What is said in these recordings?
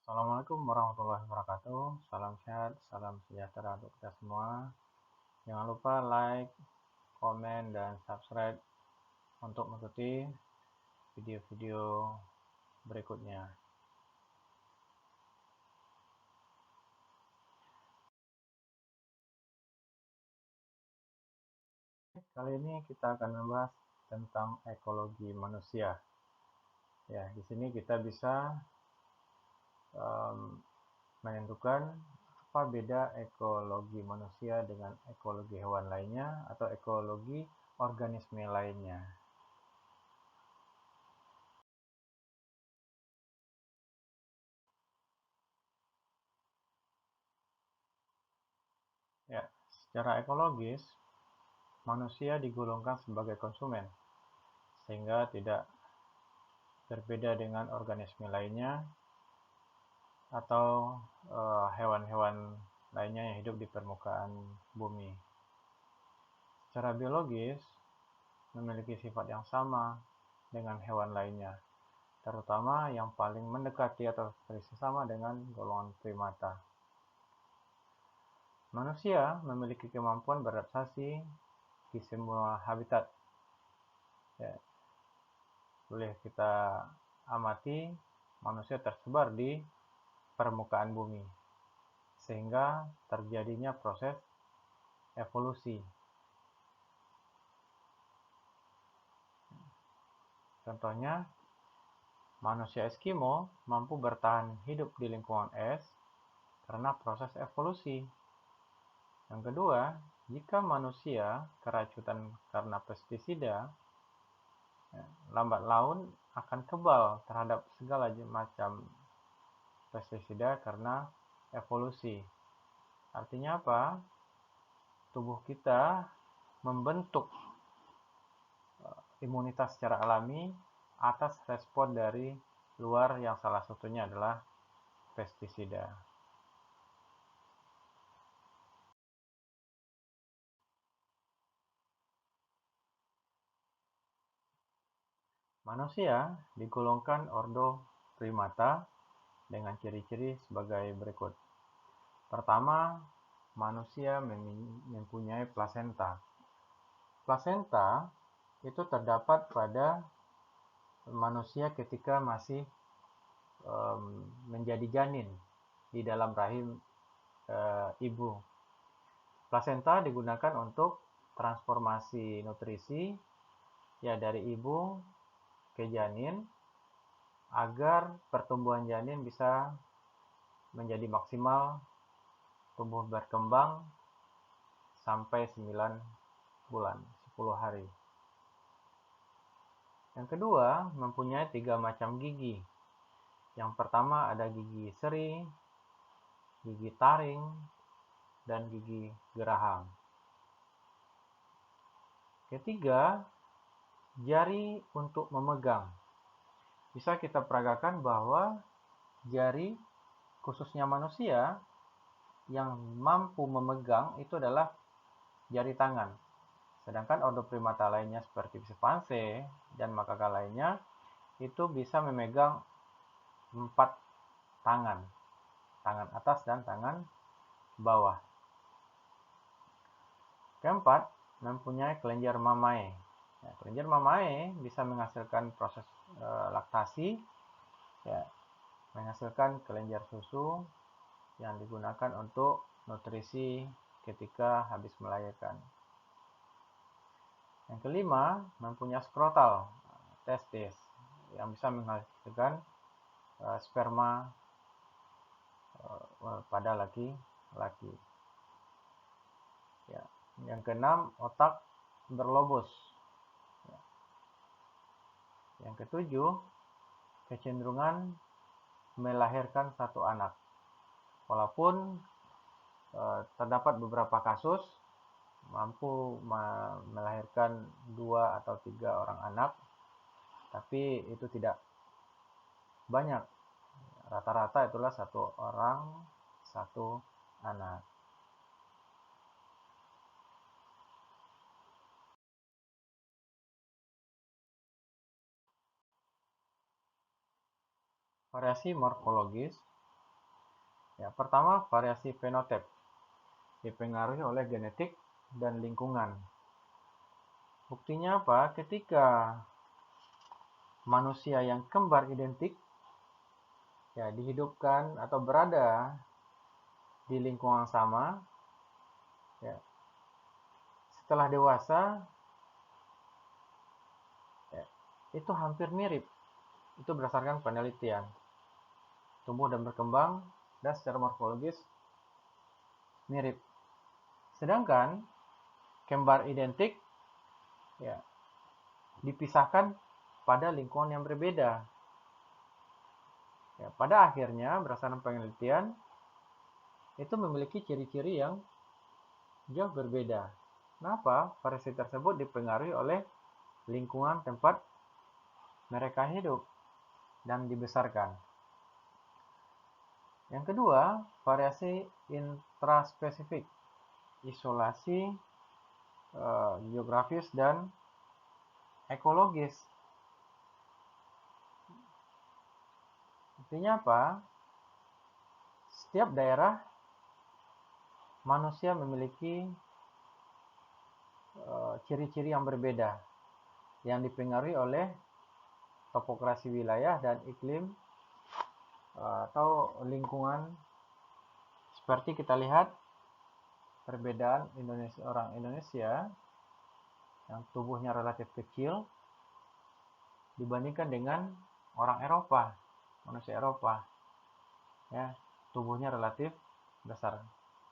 Assalamualaikum warahmatullahi wabarakatuh. Salam sehat, salam sejahtera untuk kita semua. Jangan lupa like, komen, dan subscribe untuk mengikuti video-video berikutnya. Kali ini kita akan membahas tentang ekologi manusia. Ya, di sini kita bisa menentukan apa beda ekologi manusia dengan ekologi hewan lainnya atau ekologi organisme lainnya. Ya, secara ekologis, manusia digolongkan sebagai konsumen, sehingga tidak berbeda dengan organisme lainnya atau hewan-hewan lainnya yang hidup di permukaan bumi. Secara biologis, memiliki sifat yang sama dengan hewan lainnya, terutama yang paling mendekati atau bersama dengan golongan primata. Manusia memiliki kemampuan beradaptasi di semua habitat. Ya, boleh kita amati, manusia tersebar di permukaan bumi, sehingga terjadinya proses evolusi. Contohnya, manusia Eskimo mampu bertahan hidup di lingkungan es karena proses evolusi. Yang kedua, jika manusia keracunan karena pestisida, lambat laun akan kebal terhadap segala macam pestisida karena evolusi. Artinya apa? Tubuh kita membentuk imunitas secara alami atas respon dari luar yang salah satunya adalah pestisida. Manusia digolongkan ordo primata dengan ciri-ciri sebagai berikut. Pertama, manusia mempunyai plasenta. Plasenta itu terdapat pada manusia ketika masih menjadi janin di dalam rahim ibu. Plasenta digunakan untuk transformasi nutrisi ya dari ibu ke janin agar pertumbuhan janin bisa menjadi maksimal, tumbuh berkembang sampai 9 bulan, 10 hari. Yang kedua, mempunyai 3 macam gigi. Yang pertama ada gigi seri, gigi taring, dan gigi geraham. Ketiga, jari untuk memegang. Bisa kita peragakan bahwa jari khususnya manusia yang mampu memegang itu adalah jari tangan. Sedangkan ordo primata lainnya seperti simpanse dan makaka lainnya itu bisa memegang 4 tangan. Tangan atas dan tangan bawah. Keempat, mempunyai kelenjar mamae. Ya, kelenjar mamae bisa menghasilkan proses laktasi, ya, menghasilkan kelenjar susu yang digunakan untuk nutrisi ketika habis melahirkan. Yang kelima, mempunyai skrotal, testis, yang bisa menghasilkan sperma pada laki-laki. Ya. Yang keenam, otak berlobus. Ya. Yang ketujuh, kecenderungan melahirkan satu anak. Walaupun terdapat beberapa kasus mampu melahirkan 2 atau 3 orang anak, tapi itu tidak banyak. Rata-rata itulah 1 orang 1 anak. Variasi morfologis Ya, pertama, variasi fenotip dipengaruhi oleh genetik dan lingkungan. Buktinya apa? Ketika manusia yang kembar identik ya dihidupkan atau berada di lingkungan sama, ya, setelah dewasa ya, itu hampir mirip. Itu berdasarkan penelitian. Tumbuh dan berkembang dan secara morfologis mirip. Sedangkan kembar identik ya dipisahkan pada lingkungan yang berbeda. Ya, pada akhirnya berdasarkan penelitian itu memiliki ciri-ciri yang jauh berbeda. Kenapa? Variasi tersebut dipengaruhi oleh lingkungan tempat mereka hidup dan dibesarkan. Yang kedua, variasi intraspesifik, isolasi geografis dan ekologis. Artinya apa? Setiap daerah manusia memiliki ciri-ciri yang berbeda yang dipengaruhi oleh topografi wilayah dan iklim atau lingkungan. Seperti kita lihat perbedaan orang Indonesia yang tubuhnya relatif kecil dibandingkan dengan orang Eropa, manusia Eropa, ya tubuhnya relatif besar.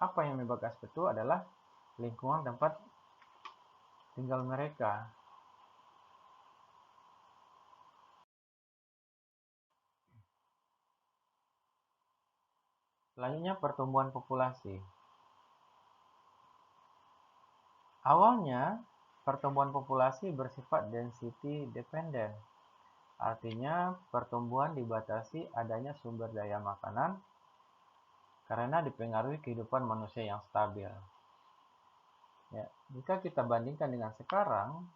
Apa yang menyebabkan itu adalah lingkungan tempat tinggal mereka. Selanjutnya pertumbuhan populasi. Awalnya pertumbuhan populasi bersifat density dependent. Artinya pertumbuhan dibatasi adanya sumber daya makanan karena dipengaruhi kehidupan manusia yang stabil. Ya, jika kita bandingkan dengan sekarang,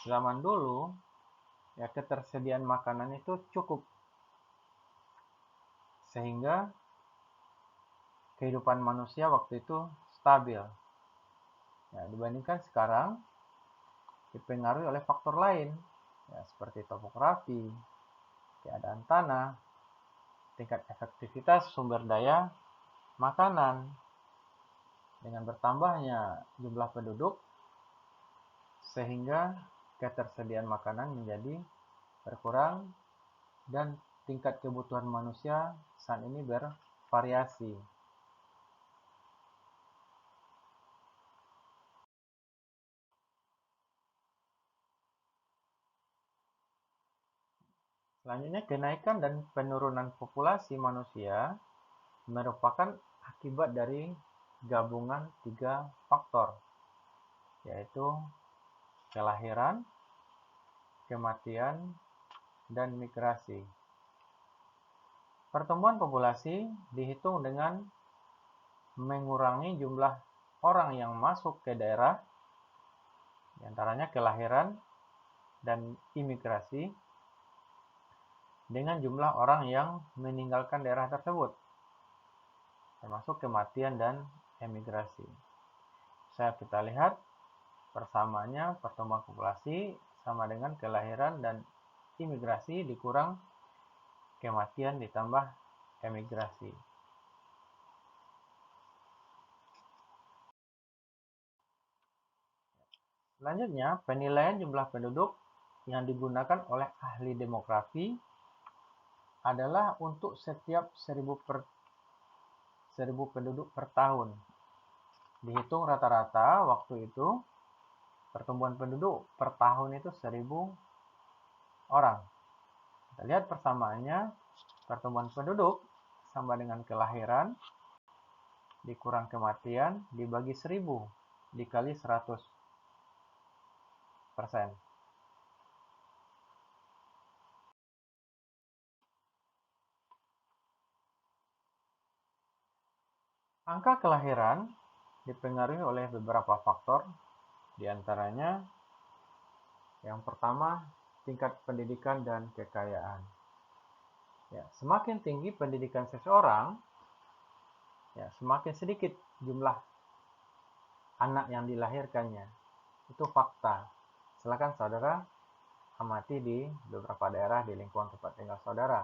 zaman dulu ya ketersediaan makanan itu cukup sehingga kehidupan manusia waktu itu stabil. Ya, dibandingkan sekarang dipengaruhi oleh faktor lain ya, seperti topografi, keadaan tanah, tingkat efektivitas sumber daya makanan. Dengan bertambahnya jumlah penduduk sehingga ketersediaan makanan menjadi berkurang dan tingkat kebutuhan manusia saat ini bervariasi. Selanjutnya, kenaikan dan penurunan populasi manusia merupakan akibat dari gabungan 3 faktor, yaitu kelahiran, kematian, dan migrasi. Pertumbuhan populasi dihitung dengan mengurangi jumlah orang yang masuk ke daerah, diantaranya kelahiran dan imigrasi, dengan jumlah orang yang meninggalkan daerah tersebut, termasuk kematian dan emigrasi. Kita lihat persamaannya pertumbuhan populasi sama dengan kelahiran dan imigrasi dikurang kematian ditambah emigrasi. Selanjutnya, penilaian jumlah penduduk yang digunakan oleh ahli demografi adalah untuk setiap 1000 penduduk per tahun. Dihitung rata-rata waktu itu pertumbuhan penduduk per tahun itu 1000 orang. Kita lihat persamaannya, pertumbuhan penduduk sama dengan kelahiran dikurang kematian dibagi 1000 dikali 100%. Angka kelahiran dipengaruhi oleh beberapa faktor, diantaranya yang pertama tingkat pendidikan dan kekayaan. Ya, semakin tinggi pendidikan seseorang, ya, semakin sedikit jumlah anak yang dilahirkannya. Itu fakta. Silakan saudara amati di beberapa daerah di lingkungan tempat tinggal saudara.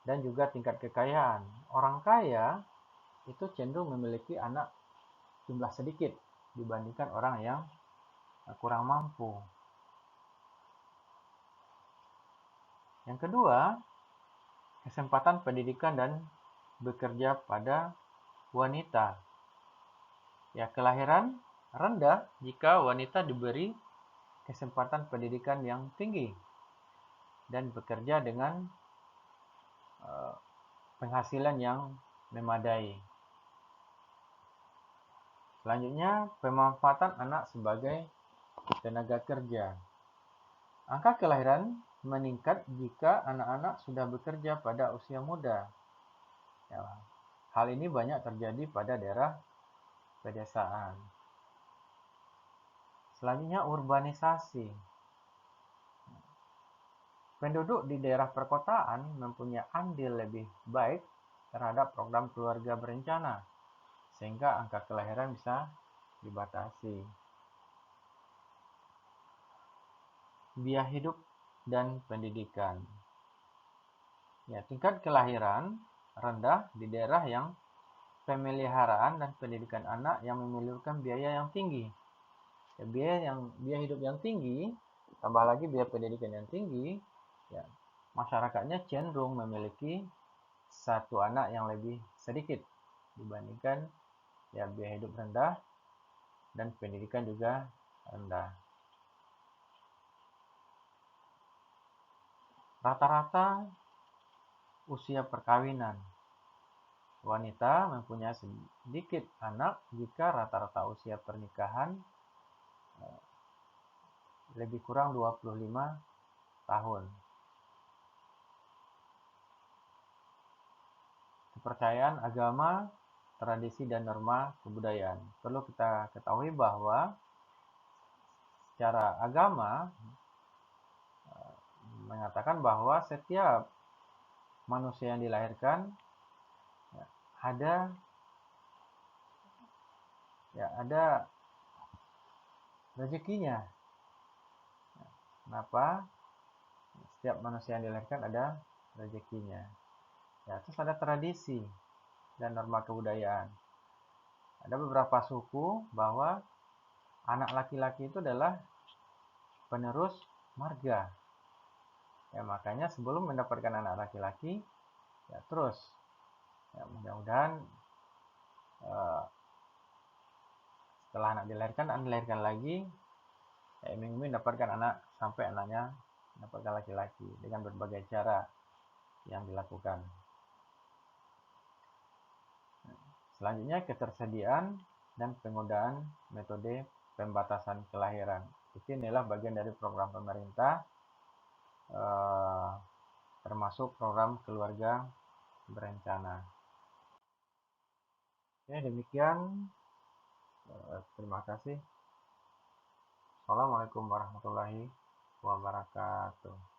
Dan juga tingkat kekayaan. Orang kaya itu cenderung memiliki anak jumlah sedikit dibandingkan orang yang kurang mampu. Yang kedua, kesempatan pendidikan dan bekerja pada wanita. Ya, kelahiran rendah jika wanita diberi kesempatan pendidikan yang tinggi dan bekerja dengan penghasilan yang memadai. Selanjutnya, pemanfaatan anak sebagai tenaga kerja. Angka kelahiran meningkat jika anak-anak sudah bekerja pada usia muda. Ya, hal ini banyak terjadi pada daerah pedesaan. Selanjutnya, urbanisasi. Penduduk di daerah perkotaan mempunyai andil lebih baik terhadap program keluarga berencana, sehingga angka kelahiran bisa dibatasi. Biaya hidup dan pendidikan. Ya, tingkat kelahiran rendah di daerah yang pemeliharaan dan pendidikan anak yang memerlukan biaya yang tinggi. Ya, biaya hidup yang tinggi, tambah lagi biaya pendidikan yang tinggi, ya, masyarakatnya cenderung memiliki satu anak yang lebih sedikit dibandingkan ya biaya hidup rendah dan pendidikan juga rendah. Rata-rata usia perkawinan. Wanita mempunyai sedikit anak jika rata-rata usia pernikahan lebih kurang 25 tahun. Kepercayaan agama, tradisi, dan norma kebudayaan. Perlu kita ketahui bahwa secara agama mengatakan bahwa setiap manusia yang dilahirkan ada rezekinya. Kenapa? Setiap manusia yang dilahirkan ada rezekinya. Ya, terus ada tradisi dan norma kebudayaan. Ada beberapa suku bahwa anak laki-laki itu adalah penerus marga. Ya, makanya sebelum mendapatkan anak laki-laki, ya terus, ya, mudah-mudahan setelah anak dilahirkan lagi, ya, iming-iming mendapatkan anak sampai anaknya mendapatkan laki-laki dengan berbagai cara yang dilakukan. Selanjutnya, ketersediaan dan penggunaan metode pembatasan kelahiran. Inilah bagian dari program pemerintah, termasuk program keluarga berencana. Ya, demikian. Terima kasih. Assalamualaikum warahmatullahi wabarakatuh.